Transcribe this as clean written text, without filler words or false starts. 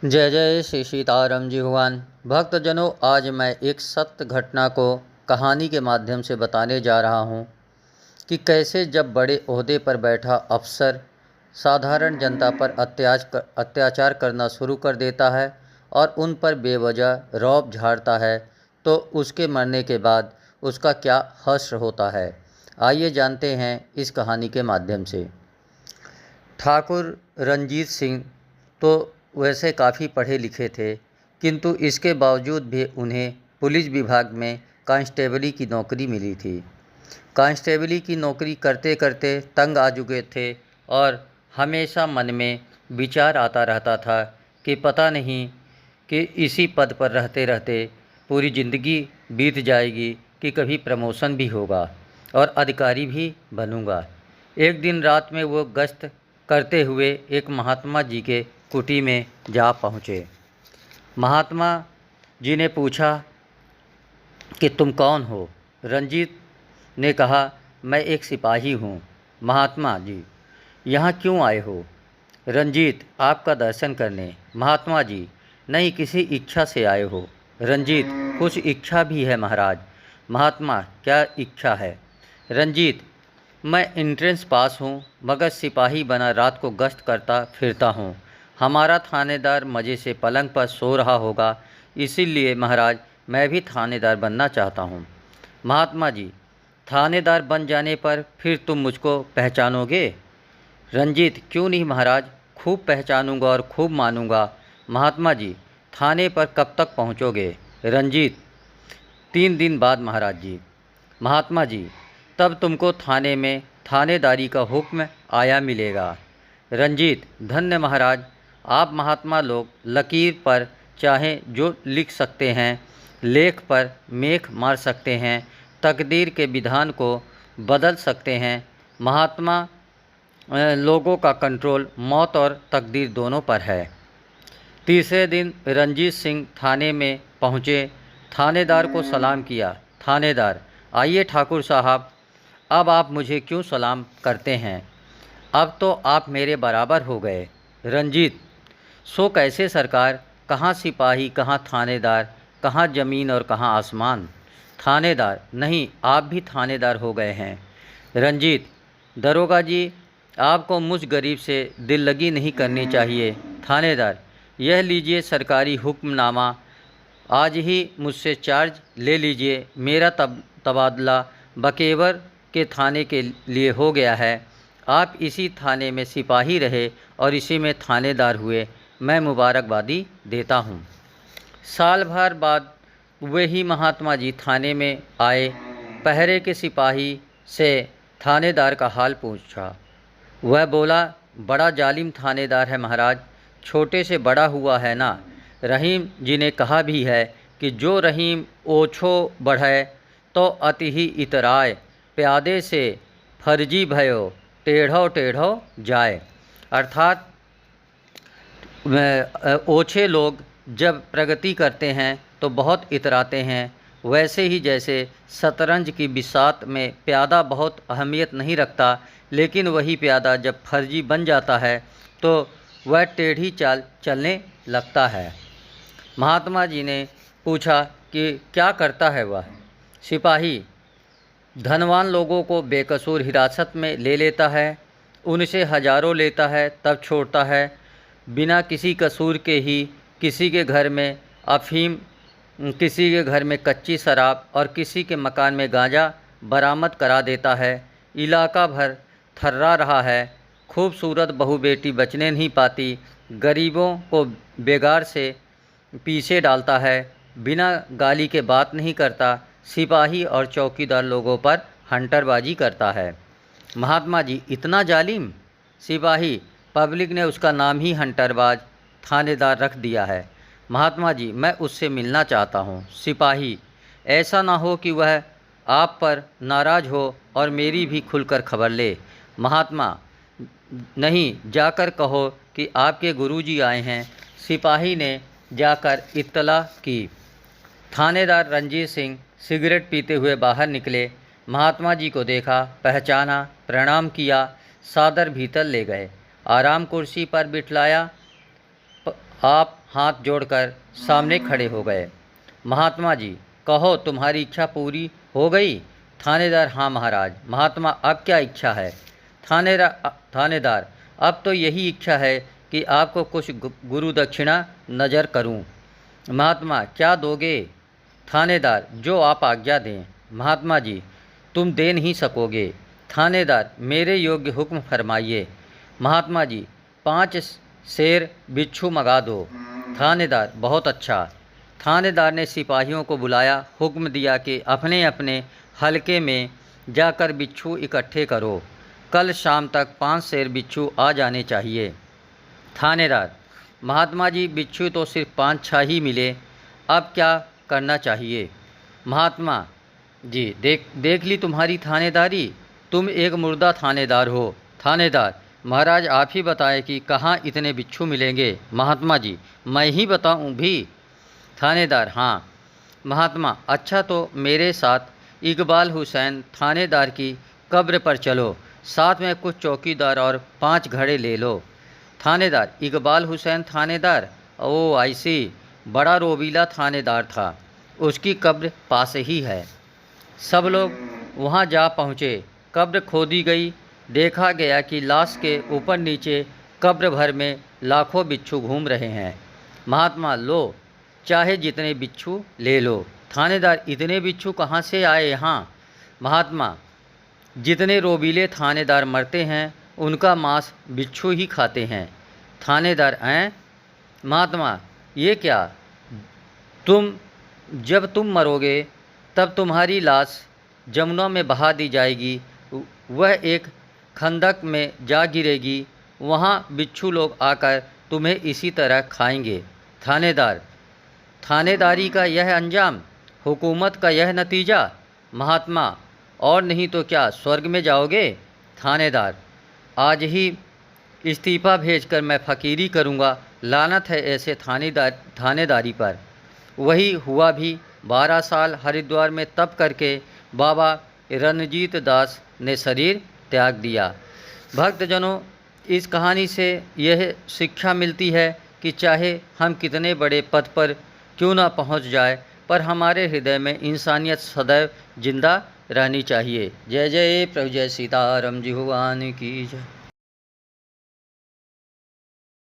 जय जय श्री सीताराम जी भगवान। भक्तजनों, आज मैं एक सत्य घटना को कहानी के माध्यम से बताने जा रहा हूँ कि कैसे जब बड़े ओहदे पर बैठा अफसर साधारण जनता पर अत्याचार करना शुरू कर देता है और उन पर बेवजह रौब झाड़ता है, तो उसके मरने के बाद उसका क्या हश्र होता है। आइए जानते हैं इस कहानी के माध्यम से। ठाकुर रंजीत सिंह तो वैसे काफ़ी पढ़े लिखे थे, किंतु इसके बावजूद भी उन्हें पुलिस विभाग में कांस्टेबली की नौकरी मिली थी। कांस्टेबली की नौकरी करते करते तंग आ चुके थे और हमेशा मन में विचार आता रहता था कि पता नहीं कि इसी पद पर रहते रहते पूरी ज़िंदगी बीत जाएगी कि कभी प्रमोशन भी होगा और अधिकारी भी बनूंगा। एक दिन रात में वो गश्त करते हुए एक महात्मा जी के कुटी में जा पहुँचे। महात्मा जी ने पूछा कि तुम कौन हो? रंजीत ने कहा, मैं एक सिपाही हूँ। महात्मा जी, यहाँ क्यों आए हो? रंजीत, आपका दर्शन करने। महात्मा जी, नहीं, किसी इच्छा से आए हो। रंजीत, कुछ इच्छा भी है महाराज। महात्मा, क्या इच्छा है? रंजीत, मैं एंट्रेंस पास हूँ, मगर सिपाही बना रात को गश्त करता फिरता हूँ। हमारा थानेदार मज़े से पलंग पर सो रहा होगा, इसीलिए महाराज मैं भी थानेदार बनना चाहता हूँ। महात्मा जी, थानेदार बन जाने पर फिर तुम मुझको पहचानोगे? रंजीत, क्यों नहीं महाराज, खूब पहचानूंगा और खूब मानूंगा। महात्मा जी, थाने पर कब तक पहुँचोगे? रंजीत, 3 दिन बाद महाराज जी। महात्मा जी, तब तुमको थाने में थानेदारी का हुक्म आया मिलेगा। रंजीत, धन्य महाराज, आप महात्मा लोग लकीर पर चाहें जो लिख सकते हैं, लेख पर मेख मार सकते हैं, तकदीर के विधान को बदल सकते हैं। महात्मा लोगों का कंट्रोल मौत और तकदीर दोनों पर है। तीसरे दिन रंजीत सिंह थाने में पहुँचे। थानेदार को सलाम किया। थानेदार, आइए ठाकुर साहब, अब आप मुझे क्यों सलाम करते हैं? अब तो आप मेरे बराबर हो गए। रंजीत, सो कैसे सरकार? कहाँ सिपाही, कहाँ थानेदार, कहाँ ज़मीन और कहाँ आसमान। थानेदार, नहीं, आप भी थानेदार हो गए हैं। रंजीत, दरोगा जी, आपको मुझ गरीब से दिल लगी नहीं करनी चाहिए। थानेदार, यह लीजिए सरकारी हुक्मनामा, आज ही मुझसे चार्ज ले लीजिए। मेरा तबादला बकेवर के थाने के लिए हो गया है। आप इसी थाने में सिपाही रहे और इसी में थानेदार हुए। मैं मुबारकबादी देता हूँ। साल भर बाद वही महात्मा जी थाने में आए। पहरे के सिपाही से थानेदार का हाल पूछा। वह बोला, बड़ा जालिम थानेदार है महाराज, छोटे से बड़ा हुआ है ना। रहीम जी ने कहा भी है कि जो रहीम ओछो बढ़े तो अति ही इतराय, प्यादे से फर्जी भयो टेढ़ो टेढ़ो जाए। अर्थात ओछे लोग जब प्रगति करते हैं तो बहुत इतराते हैं, वैसे ही जैसे शतरंज की बिसात में प्यादा बहुत अहमियत नहीं रखता, लेकिन वही प्यादा जब फर्जी बन जाता है तो वह टेढ़ी चाल चलने लगता है। महात्मा जी ने पूछा कि क्या करता है वह? सिपाही, धनवान लोगों को बेकसूर हिरासत में ले लेता है, उनसे हजारों लेता है, तब छोड़ता है। बिना किसी कसूर के ही किसी के घर में अफीम, किसी के घर में कच्ची शराब और किसी के मकान में गांजा बरामद करा देता है। इलाका भर थर्रा रहा है। खूबसूरत बहू बेटी बचने नहीं पाती। गरीबों को बेगार से पीछे डालता है। बिना गाली के बात नहीं करता। सिपाही और चौकीदार लोगों पर हंटरबाजी करता है। महात्मा जी, इतना जालिम? सिपाही, पब्लिक ने उसका नाम ही हंटरबाज थानेदार रख दिया है। महात्मा जी, मैं उससे मिलना चाहता हूँ। सिपाही, ऐसा ना हो कि वह आप पर नाराज़ हो और मेरी भी खुलकर खबर ले। महात्मा, नहीं, जाकर कहो कि आपके गुरुजी आए हैं। सिपाही ने जाकर इत्तला की। थानेदार रंजीत सिंह सिगरेट पीते हुए बाहर निकले। महात्मा जी को देखा, पहचाना, प्रणाम किया, सादर भीतर ले गए, आराम कुर्सी पर बिठलाया। आप हाथ जोड़कर सामने खड़े हो गए। महात्मा जी, कहो तुम्हारी इच्छा पूरी हो गई? थानेदार, हाँ महाराज। महात्मा, अब क्या इच्छा है? थानेदार, अब तो यही इच्छा है कि आपको कुछ गुरु दक्षिणा नज़र करूं। महात्मा, क्या दोगे? थानेदार, जो आप आज्ञा दें। महात्मा जी, तुम दे नहीं सकोगे। थानेदार, मेरे योग्य हुक्म फरमाइए। महात्मा जी, 5 शेर बिच्छू मंगा दो। थानेदार, बहुत अच्छा। थानेदार ने सिपाहियों को बुलाया, हुक्म दिया कि अपने अपने हलके में जाकर बिच्छू इकट्ठे करो। कल शाम तक 5 शेर बिच्छू आ जाने चाहिए। थानेदार, महात्मा जी, बिच्छू तो सिर्फ 5-6 ही मिले, अब क्या करना चाहिए? महात्मा जी, देख ली तुम्हारी थानेदारी, तुम एक मुर्दा थानेदार हो। थानेदार, महाराज आप ही बताएं कि कहाँ इतने बिच्छू मिलेंगे। महात्मा जी, मैं ही बताऊं भी? थानेदार, हाँ। महात्मा, अच्छा तो मेरे साथ इकबाल हुसैन थानेदार की कब्र पर चलो, साथ में कुछ चौकीदार और 5 घड़े ले लो। थानेदार, इकबाल हुसैन थानेदार? ओ आई सी, बड़ा रोबीला थानेदार था, उसकी कब्र पास ही है। सब लोग वहां जा पहुँचे। कब्र खोदी गई। देखा गया कि लाश के ऊपर नीचे कब्र भर में लाखों बिच्छू घूम रहे हैं। महात्मा, लो, चाहे जितने बिच्छू ले लो। थानेदार, इतने बिच्छू कहाँ से आए यहाँ? महात्मा, जितने रोबीले थानेदार मरते हैं उनका मांस बिच्छू ही खाते हैं। थानेदार, हैं? महात्मा, ये क्या? जब तुम मरोगे तब तुम्हारी लाश जमुना में बहा दी जाएगी, वह एक खंदक में जा गिरेगी, वहाँ बिच्छू लोग आकर तुम्हें इसी तरह खाएंगे। थानेदार, थानेदारी का यह अंजाम, हुकूमत का यह नतीजा? महात्मा, और नहीं तो क्या स्वर्ग में जाओगे? थानेदार, आज ही इस्तीफ़ा भेजकर मैं फ़कीरी करूँगा, लानत है ऐसे थानेदारी पर। वही हुआ भी। 12 साल हरिद्वार में तप करके बाबा रणजीत दास ने शरीर त्याग दिया। भक्तजनों, इस कहानी से यह शिक्षा मिलती है कि चाहे हम कितने बड़े पद पर क्यों ना पहुंच जाए, पर हमारे हृदय में इंसानियत सदैव जिंदा रहनी चाहिए। जय जय प्रभु, जय सीताराम जी भगवान की जय।